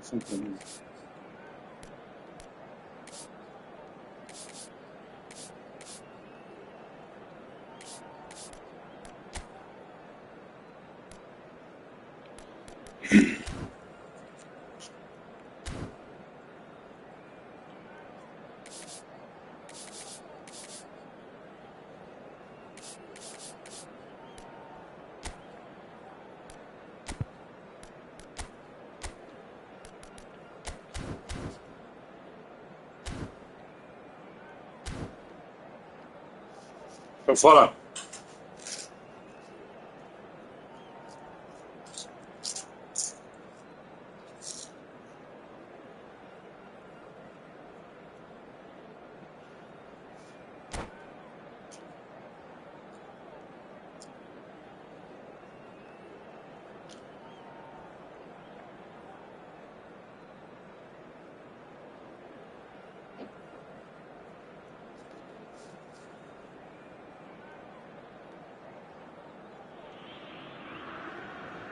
Something. Pra fora.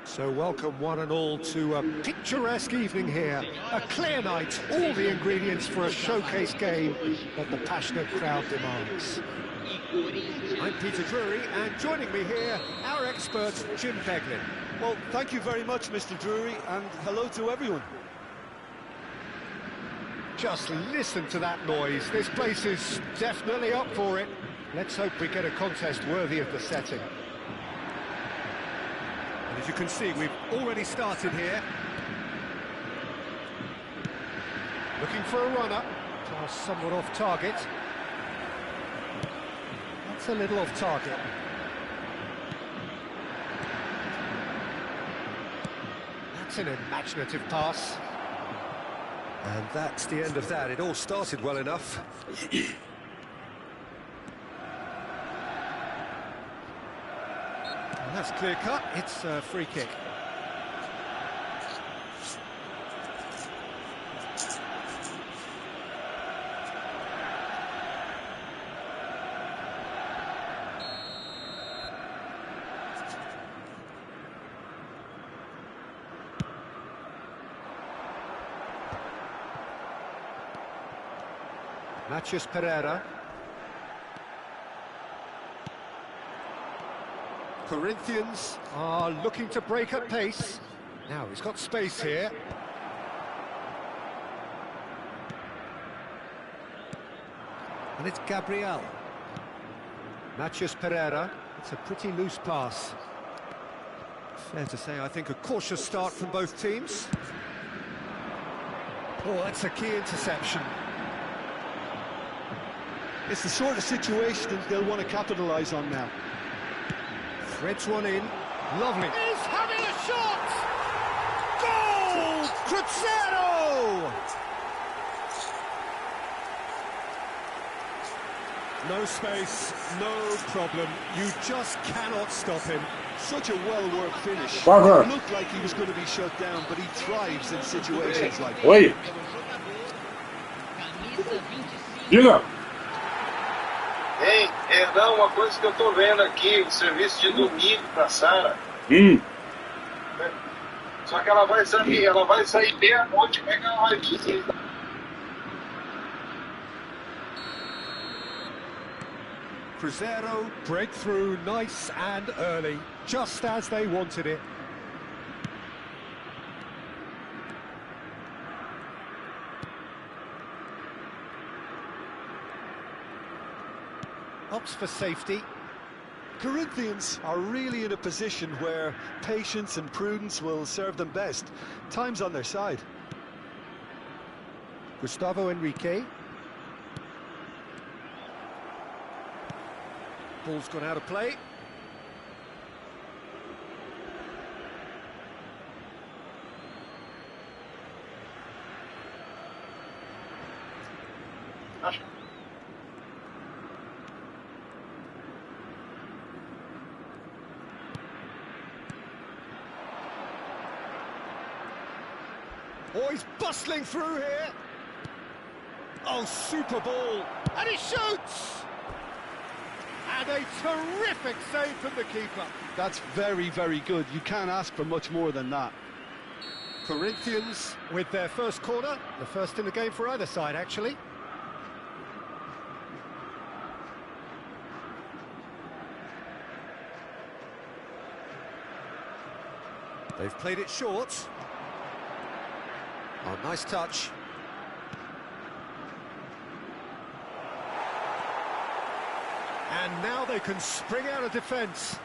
So welcome one and all to a picturesque evening here. A clear night, all the ingredients for a showcase game that the passionate crowd demands. I'm Peter Drury, and joining me here, our expert, Jim Beglin. Well, thank you very much, Mr. Drury, and hello to everyone. Just listen to that noise. This place is definitely up for it. Let's hope we get a contest worthy of the setting. And as you can see, we've already started here. Looking for a runner. Somewhat off target. That's a little off target. That's an imaginative pass. And that's the end of that. It all started well enough. And that's clear cut. It's a free kick. Matias Pereira. Corinthians are looking to break at pace. Now he's got space here. And it's Gabriel. Matias Pereira. It's a pretty loose pass. Fair to say, I think, a cautious start from both teams. Oh, that's a key interception. It's the sort of situation they'll want to capitalise on now. Threads one in. Lovely. He's having a shot! Goal! Cruzeiro! No space, no problem. You just cannot stop him. Such a well-worked finish. Parker. It looked like he was going to be shut down, but he thrives in situations like that. Oi. Diga. Hein, não, uma coisa que eu tô vendo aqui, o serviço de domingo pra Sara. Só que ela vai sair meia-noite, como é que ela vai vir? Cruzeiro, breakthrough, nice and early, just as they wanted it. Opts for safety. Corinthians are really in a position where patience and prudence will serve them best. Time's on their side. Gustavo Henrique. Ball's gone out of play. Oh, he's bustling through here. Oh, super ball. And he shoots! And a terrific save from the keeper. That's very, very good. You can't ask for much more than that. Corinthians with their first corner. The first in the game for either side, actually. They've played it short. Oh, nice touch. And now they can spring out of defence.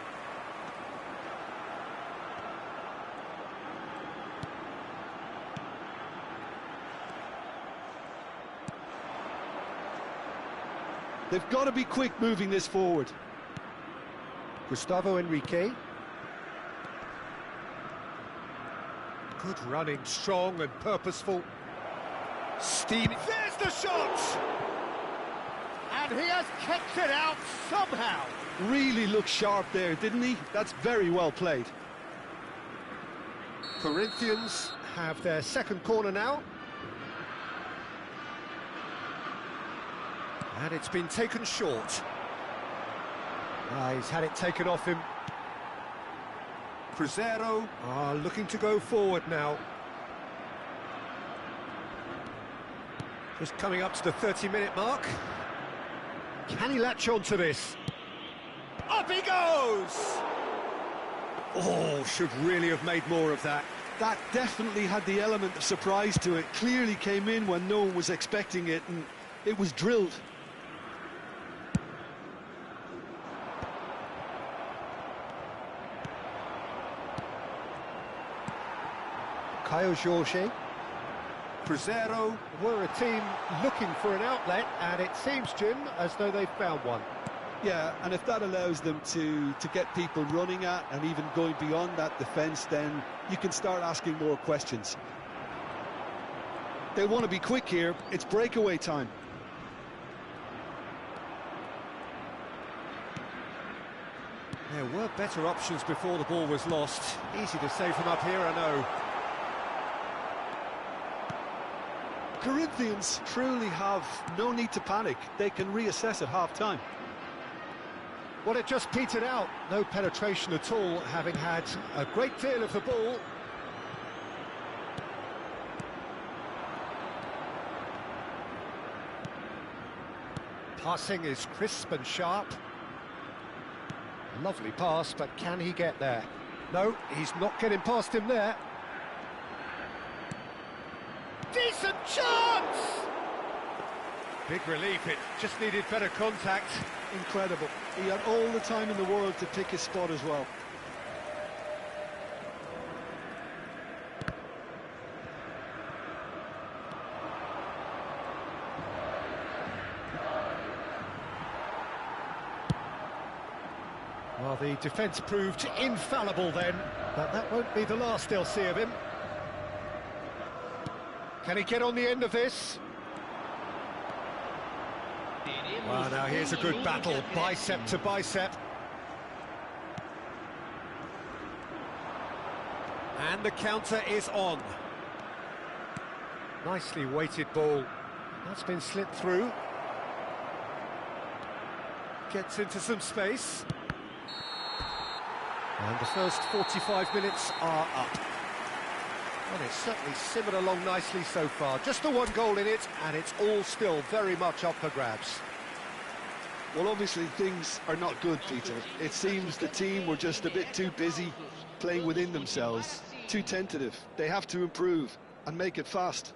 They've got to be quick moving this forward. Gustavo Henrique. Good running, strong and purposeful. Steamy. There's the shot! And he has kept it out somehow. Really looked sharp there, didn't he? That's very well played. Corinthians have their second corner now. And it's been taken short. He's had it taken off him. Cruzeiro are looking to go forward now. Just coming up to the 30-minute mark. Can he latch on to this? Up he goes! Oh, should really have made more of that. That definitely had the element of surprise to it. Clearly came in when no one was expecting it, and it was drilled. Caio Jorge. Cruzeiro were a team looking for an outlet, and it seems, Jim, as though they've found one. Yeah, and if that allows them to get people running at and even going beyond that defence, then you can start asking more questions. They want to be quick here. It's breakaway time. There were better options before the ball was lost. Easy to save from up here, I know. Corinthians truly have no need to panic. They can reassess at half-time. Well, it just petered out. No penetration at all, having had a great deal of the ball. Passing is crisp and sharp. Lovely pass, but can he get there? No, he's not getting past him there. Decent chance! Big relief, it just needed better contact. Incredible. He had all the time in the world to pick his spot as well. Well, the defence proved infallible then, but that won't be the last they'll see of him. Can he get on the end of this? Well, now here's a good battle, bicep to bicep. And the counter is on. Nicely weighted ball. That's been slipped through. Gets into some space. And the first 45 minutes are up. Well, it's certainly simmered along nicely so far. Just the one goal in it, and it's all still very much up for grabs. Well, obviously things are not good, Peter. It seems the team were just a bit too busy playing within themselves, too tentative. They have to improve and make it fast.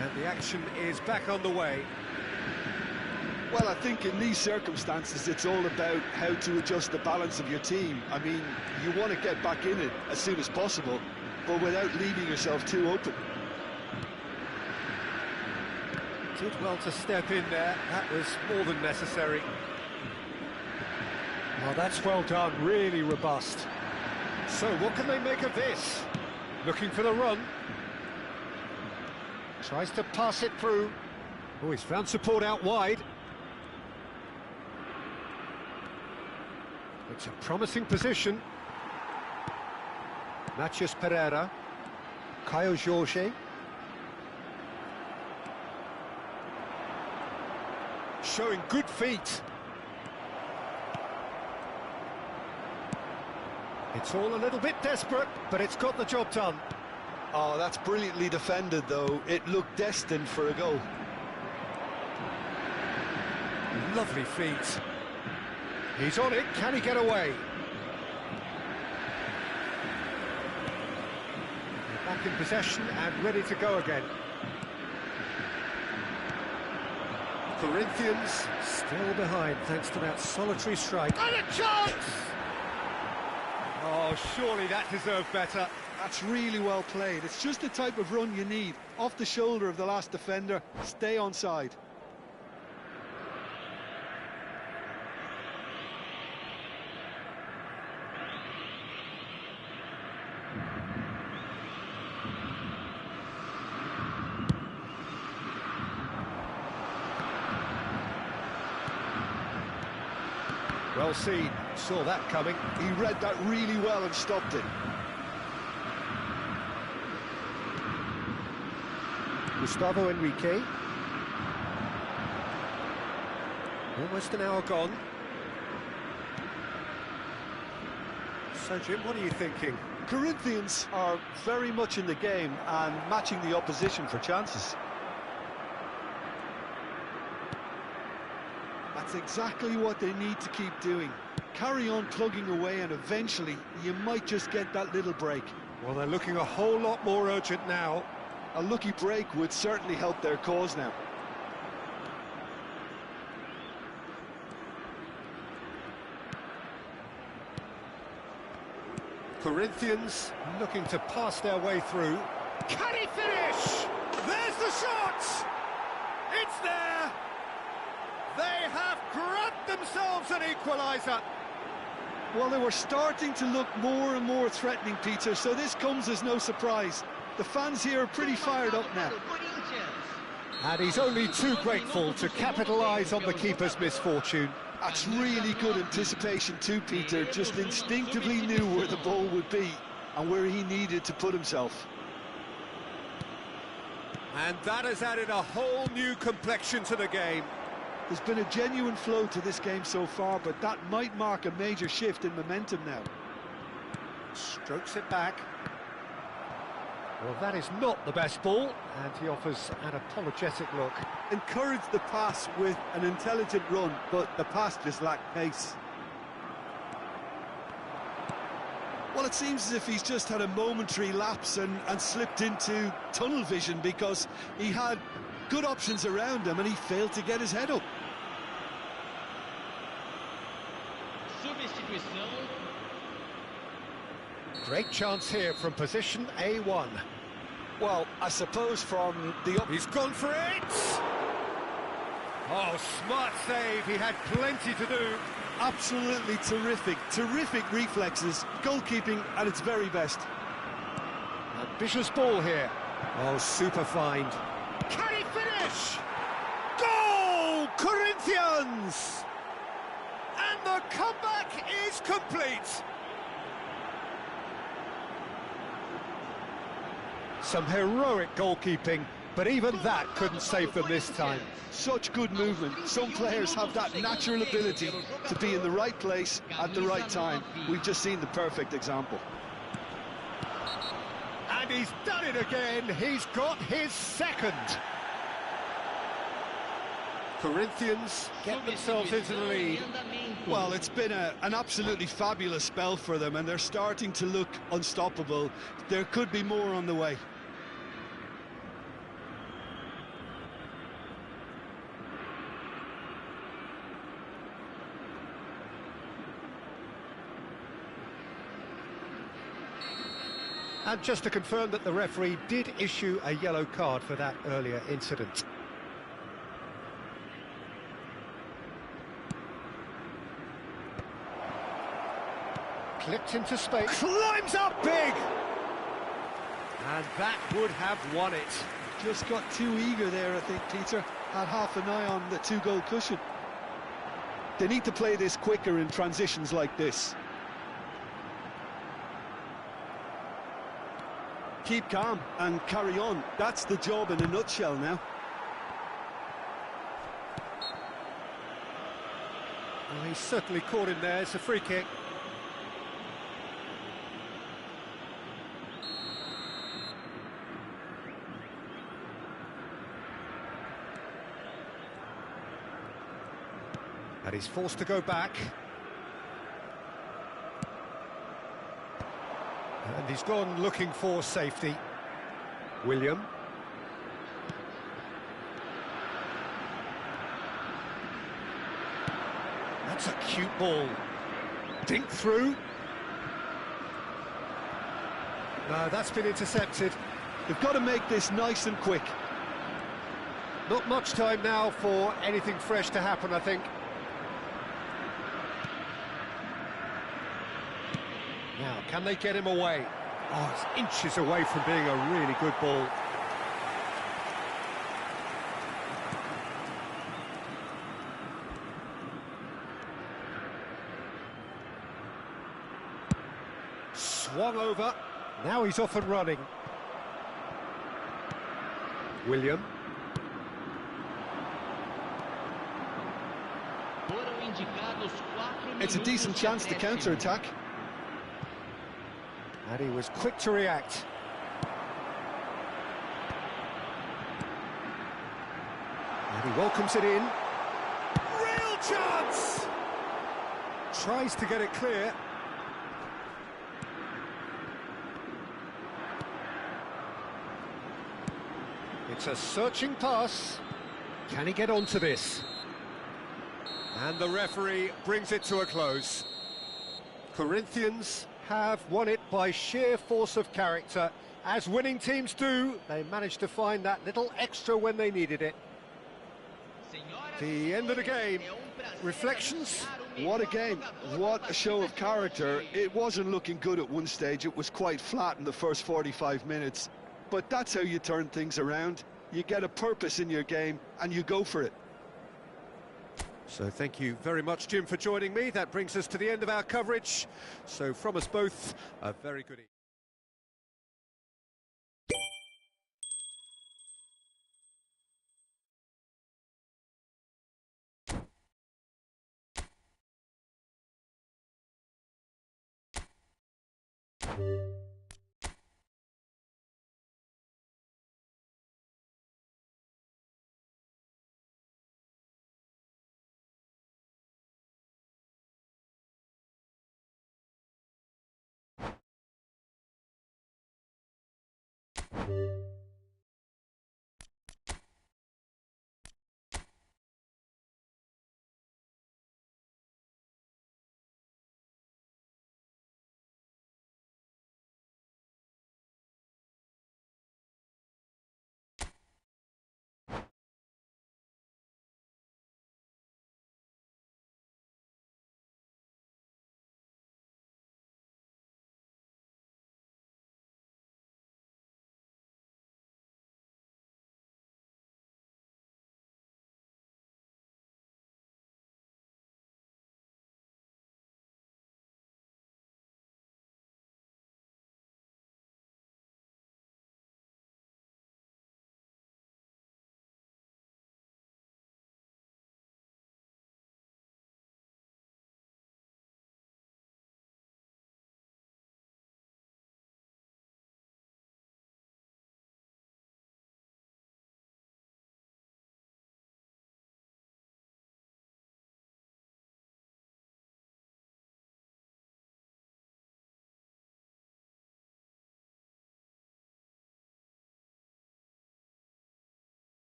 And the action is back on the way. Well, I think in these circumstances, it's all about how to adjust the balance of your team. I mean, you want to get back in it as soon as possible, but without leaving yourself too open. Did well to step in there. That was more than necessary. Well, that's well done, really robust. So, what can they make of this? Looking for the run. Tries to pass it through. Oh, he's found support out wide. It's a promising position. Matias Pereira. Caio Jorge. Showing good feet. It's all a little bit desperate, but it's got the job done. Oh, that's brilliantly defended, though. It looked destined for a goal. Lovely feet. He's on it. Can he get away? They're back in possession and ready to go again. Corinthians still behind thanks to that solitary strike. And a chance! Oh, surely that deserved better. That's really well played. It's just the type of run you need. Off the shoulder of the last defender, stay onside. Well seen, saw that coming. He read that really well and stopped it. Gustavo Enrique. Almost an hour gone. So, Jim, what are you thinking? Corinthians are very much in the game and matching the opposition for chances. That's exactly what they need to keep doing. Carry on plugging away and eventually you might just get that little break. Well, they're looking a whole lot more urgent now. A lucky break would certainly help their cause now. Corinthians looking to pass their way through. Can he finish? There's the shot! It's there! They have grabbed themselves an equaliser. Well, they were starting to look more and more threatening, Peter, so this comes as no surprise. The fans here are pretty fired up now. And he's only too grateful to capitalise on the keeper's misfortune. That's really good anticipation too, Peter. Just instinctively knew where the ball would be and where he needed to put himself. And that has added a whole new complexion to the game. There's been a genuine flow to this game so far, but that might mark a major shift in momentum now. Strokes it back. Well, that is not the best ball, and he offers an apologetic look. Encourage the pass with an intelligent run, but the pass just lacked pace. Well, it seems as if he's just had a momentary lapse and slipped into tunnel vision because he had good options around him and he failed to get his head up. Great chance here from position A1. Well, I suppose from the... He's gone for it! Oh, smart save. He had plenty to do. Absolutely terrific. Terrific reflexes. Goalkeeping at its very best. Ambitious ball here. Oh, super find. Can he finish? Goal! Corinthians! And the comeback is complete. Some heroic goalkeeping, but even that couldn't save them this time. Such good movement. Some players have that natural ability to be in the right place at the right time. We've just seen the perfect example. And he's done it again. He's got his second. Corinthians get themselves into the lead. Well, it's been an absolutely fabulous spell for them, and they're starting to look unstoppable. There could be more on the way. And just to confirm that the referee did issue a yellow card for that earlier incident. Clipped into space. Climbs up big! And that would have won it. Just got too eager there, I think, Peter. Had half an eye on the two-goal cushion. They need to play this quicker in transitions like this. Keep calm and carry on. That's the job in a nutshell now. Well, he's certainly caught him there. It's a free kick. And he's forced to go back. And he's gone looking for safety. William. That's a cute ball. Dink through. No, that's been intercepted. They've got to make this nice and quick. Not much time now for anything fresh to happen, I think. Now, can they get him away? Oh, it's inches away from being a really good ball. Swung over. Now he's off and running. William. It's a decent chance to counter-attack. And he was quick to react. And he welcomes it in. Real chance! Tries to get it clear. It's a searching pass. Can he get onto this? And the referee brings it to a close. Corinthians have won it by sheer force of character. As winning teams do, they managed to find that little extra when they needed it. The end of the game. Reflections? What a game. What a show of character. It wasn't looking good at one stage. It was quite flat in the first 45 minutes. But that's how you turn things around. You get a purpose in your game and you go for it. So thank you very much, Jim, for joining me. That brings us to the end of our coverage. So from us both, a very good evening.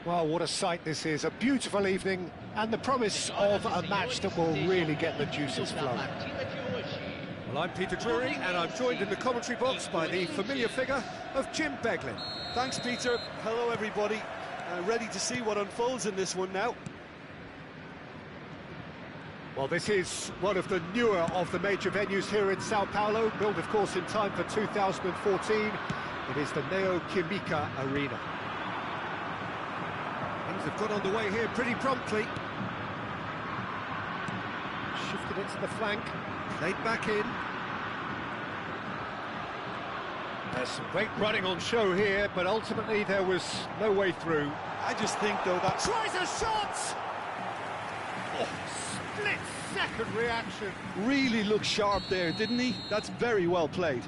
Well, what a sight this is. A beautiful evening and the promise of a match that will really get the juices flowing. Well, I'm Peter Drury, and I'm joined in the commentary box by the familiar figure of Jim Beglin. Thanks, Peter. Hello, everybody. Ready to see what unfolds in this one now. Well, this is one of the newer of the major venues here in Sao Paulo, built, of course, in time for 2014. It is the Neo Química Arena. Things have got underway here pretty promptly. Shifted it to the flank. Played back in. There's some great running on show here, but ultimately there was no way through. I just think, though, that... Tries a shot! Oh, split-second reaction. really looked sharp there, didn't he? That's very well played.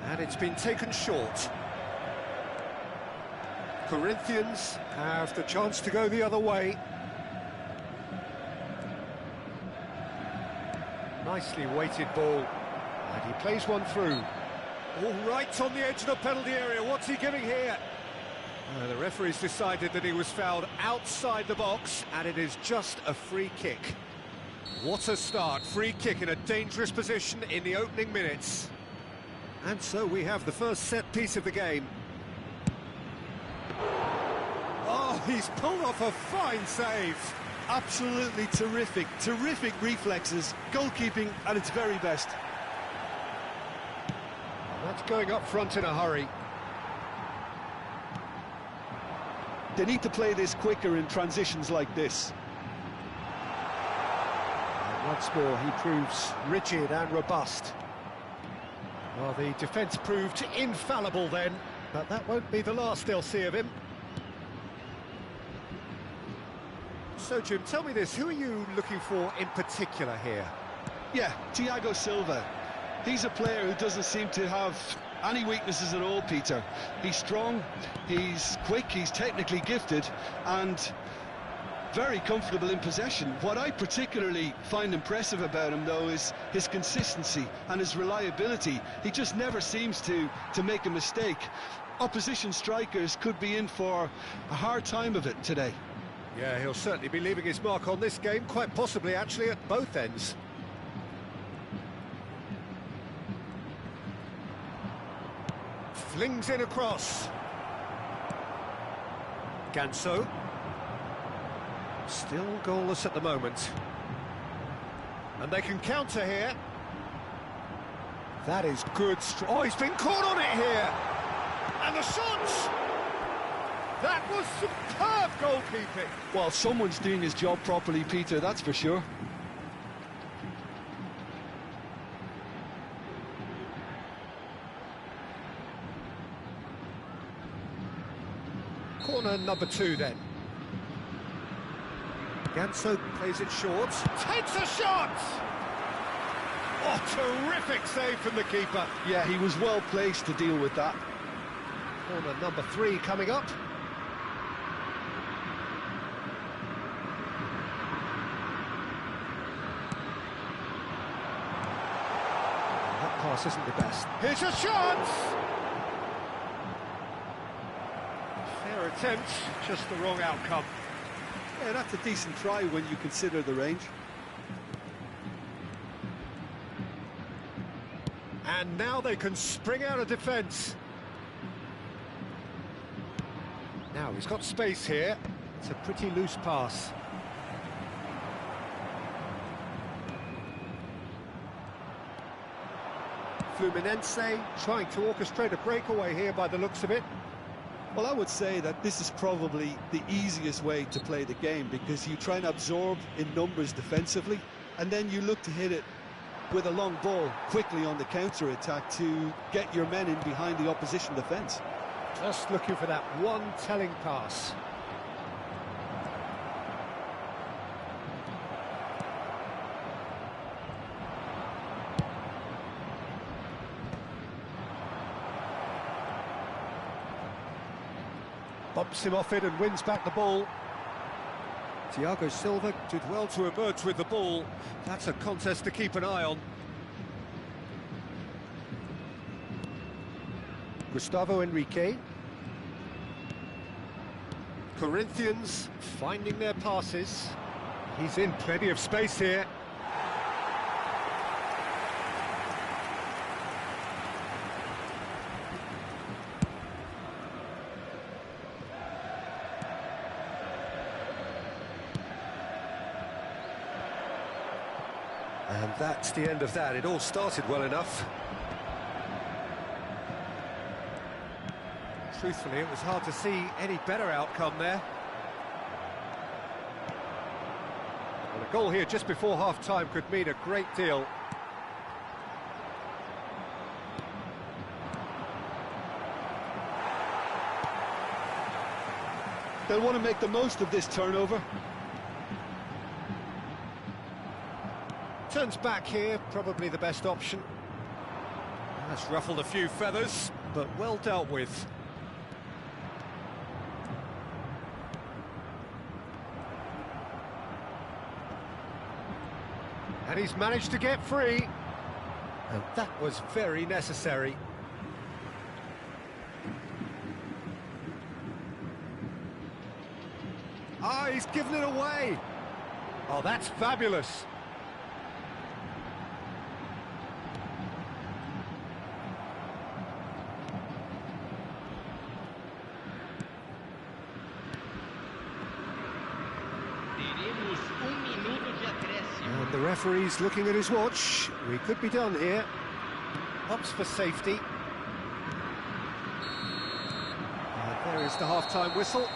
And it's been taken short. Corinthians have the chance to go the other way. Nicely weighted ball. And he plays one through. All right on the edge of the penalty area. What's he giving here? The referee's decided that he was fouled outside the box, and it is just a free kick. What a start. Free kick in a dangerous position in the opening minutes. And so we have the first set piece of the game. Oh, he's pulled off a fine save. Absolutely terrific, terrific reflexes, goalkeeping at its very best. That's going up front in a hurry. They need to play this quicker in transitions like this. And once more, he proves rigid and robust. Well, the defence proved infallible then, but that won't be the last they'll see of him. So, Jim, tell me this, who are you looking for in particular here? Yeah, Thiago Silva. He's a player who doesn't seem to have any weaknesses at all, Peter. He's strong, he's quick, he's technically gifted, and very comfortable in possession. What I particularly find impressive about him, though, is his consistency and his reliability. He just never seems to make a mistake. Opposition strikers could be in for a hard time of it today. Yeah, he'll certainly be leaving his mark on this game, quite possibly actually at both ends. Flings in across. Ganso. Still goalless at the moment. And they can counter here. That is good. Oh, he's been caught on it here. And the shot! That was superb goalkeeping. Well, someone's doing his job properly, Peter, that's for sure. Corner number 2 then. Ganso plays it short. Takes a shot! Oh, terrific save from the keeper. Yeah, he was well placed to deal with that. Corner number 3 coming up. That pass isn't the best. Here's a shot! Fair attempt, just the wrong outcome. Yeah, that's a decent try when you consider the range. And now they can spring out of defence. Now he's got space here. It's a pretty loose pass. Fluminense trying to orchestrate a breakaway here by the looks of it. Well, I would say that this is probably the easiest way to play the game, because you try and absorb in numbers defensively, and then you look to hit it with a long ball quickly on the counter-attack to get your men in behind the opposition defence. Just looking for that one telling pass. Bumps him off it and wins back the ball. Thiago Silva did well to emerge with the ball. That's a contest to keep an eye on. Gustavo Enrique. Corinthians finding their passes. He's in plenty of space here. And that's the end of that. It all started well enough. Truthfully, it was hard to see any better outcome there. Well, a goal here just before half-time could mean a great deal. They'll want to make the most of this turnover. Turns back here, probably the best option. That's ruffled a few feathers, but well dealt with. And he's managed to get free. And that was very necessary. Ah, he's given it away. Oh, that's fabulous. And the referee's looking at his watch. We could be done here. Ups for safety. And there is the half-time whistle.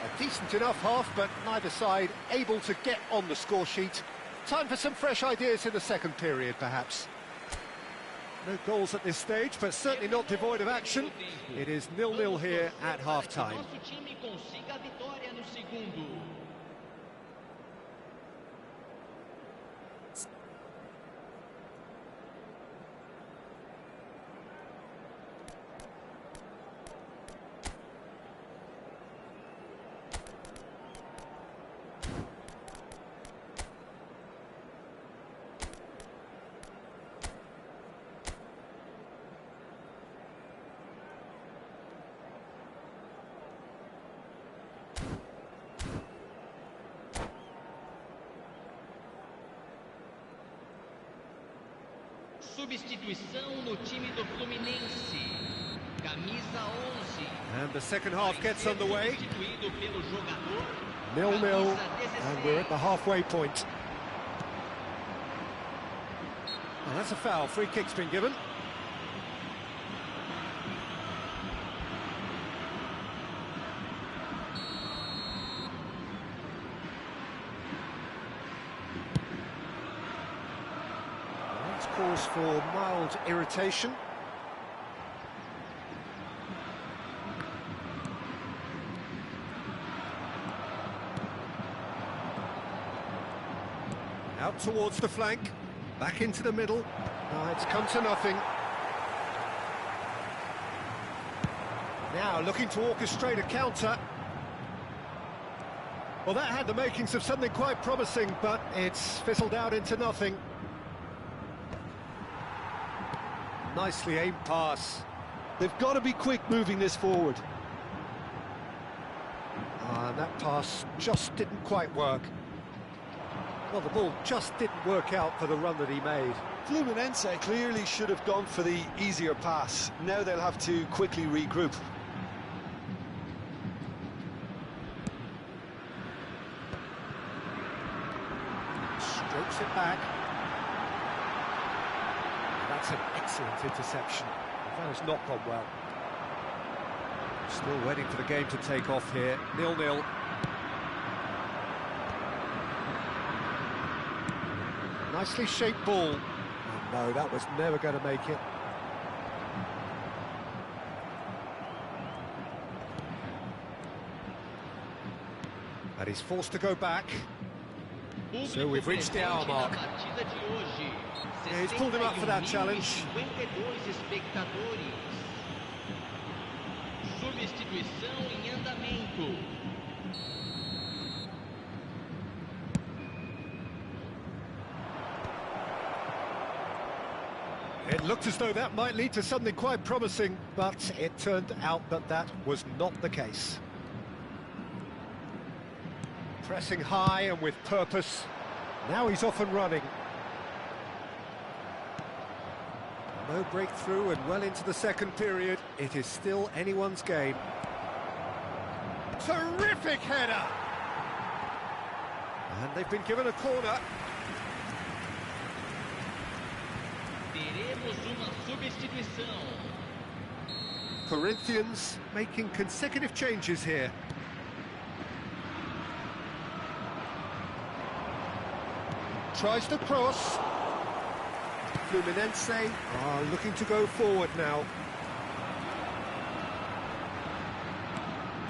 A decent enough half, but neither side able to get on the score sheet. Time for some fresh ideas in the second period, perhaps. No goals at this stage, but certainly not devoid of action. It is 0-0 here at half-time. Substituição no time do Fluminense. Camisa 11. And the second half gets underway. Substituído pelo jogador. 0-0, and we're at the halfway point. Oh, that's a foul. Free kick's been given. That's cause for mild irritation. Out towards the flank, back into the middle. It's come to nothing. Now looking to orchestrate a counter. Well, that had the makings of something quite promising, but it's fizzled out into nothing. Nicely aimed pass. They've got to be quick moving this forward. And that pass just didn't quite work. Well, the ball just didn't work out for the run that he made. Fluminense clearly should have gone for the easier pass. Now they'll have to quickly regroup. Strokes it back. That's an excellent interception. That has not gone well. Still waiting for the game to take off here. 0-0. Nicely shaped ball. Oh, no, that was never going to make it. And he's forced to go back. So we've reached the hour mark. Yeah, he's pulled him up for that challenge. Substituição em andamento. It looked as though that might lead to something quite promising, but it turned out that that was not the case. Pressing high and with purpose. Now he's off and running. No breakthrough and well into the second period. It is still anyone's game. Terrific header! And they've been given a corner. Teremos uma substituição. Corinthians making consecutive changes here. Tries to cross. Fluminense are looking to go forward now.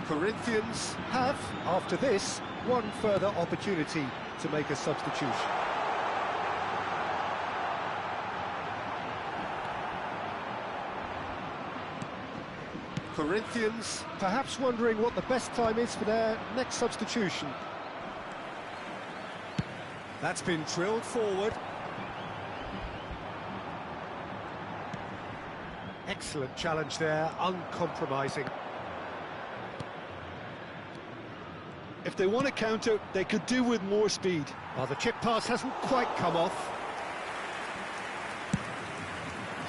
Corinthians have, after this, one further opportunity to make a substitution. Corinthians perhaps wondering what the best time is for their next substitution. That's been drilled forward. Excellent challenge there, uncompromising. If they want to counter, they could do with more speed. Well, the chip pass hasn't quite come off.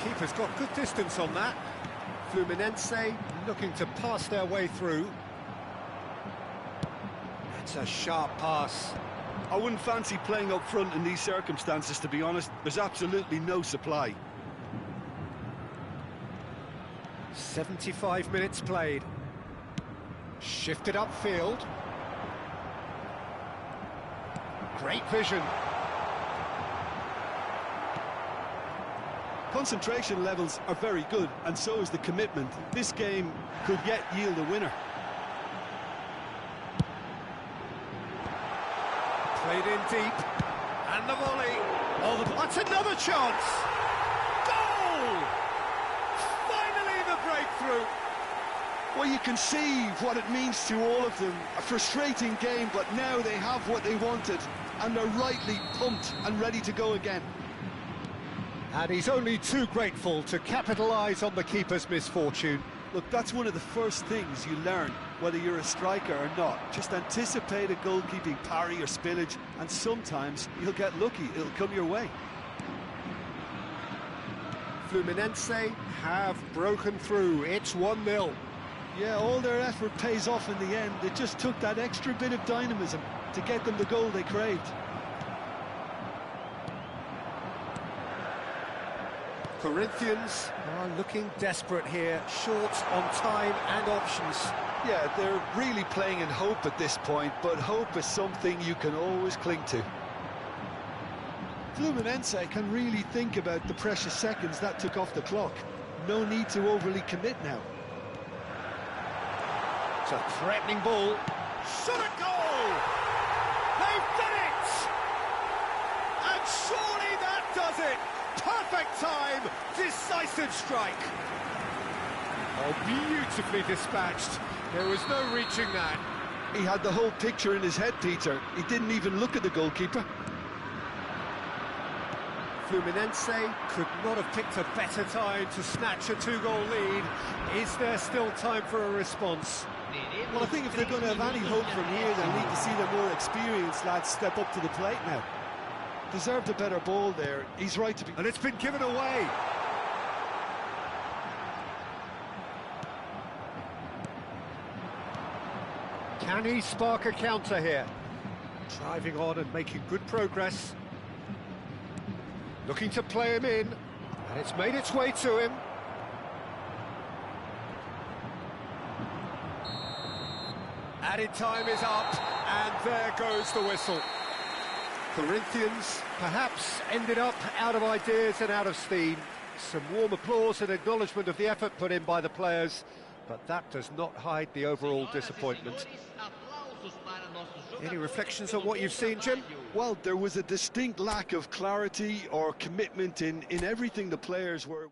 Keeper's got good distance on that. Fluminense looking to pass their way through. It's a sharp pass. I wouldn't fancy playing up front in these circumstances, to be honest. There's absolutely no supply. 75 minutes played. Shifted upfield. Great vision. Concentration levels are very good, and so is the commitment. This game could yet yield a winner. Played in deep. And the volley. Oh, that's another chance! Goal! Finally the breakthrough! Well, you can see what it means to all of them. A frustrating game, but now they have what they wanted, and they're rightly pumped and ready to go again. And he's only too grateful to capitalise on the keeper's misfortune. Look, that's one of the first things you learn, whether you're a striker or not. Just anticipate a goalkeeping parry or spillage, and sometimes you'll get lucky, it'll come your way. Fluminense have broken through, it's 1-0. Yeah, all their effort pays off in the end. It just took that extra bit of dynamism to get them the goal they craved. Corinthians are looking desperate here, short on time and options. Yeah, they're really playing in hope at this point, but hope is something you can always cling to. Fluminense can really think about the precious seconds that took off the clock. No need to overly commit now. It's a threatening ball. Shot a goal! They've done it! And surely that does it! Perfect time, decisive strike. Oh, beautifully dispatched. There was no reaching that. He had the whole picture in his head, Peter. He didn't even look at the goalkeeper. Fluminense could not have picked a better time to snatch a two-goal lead. Is there still time for a response? Well, I think if they're going to have any hope from here, they'll need to see their more experienced lads step up to the plate now. Deserved a better ball there. He's right to be... And it's been given away. Can he spark a counter here? Driving on and making good progress. Looking to play him in, and it's made its way to him. Added time is up, and there goes the whistle. Corinthians perhaps ended up out of ideas and out of steam. Some warm applause and acknowledgement of the effort put in by the players, but that does not hide the overall disappointment. Any reflections on what you've seen, Jim? Well, there was a distinct lack of clarity or commitment in everything the players were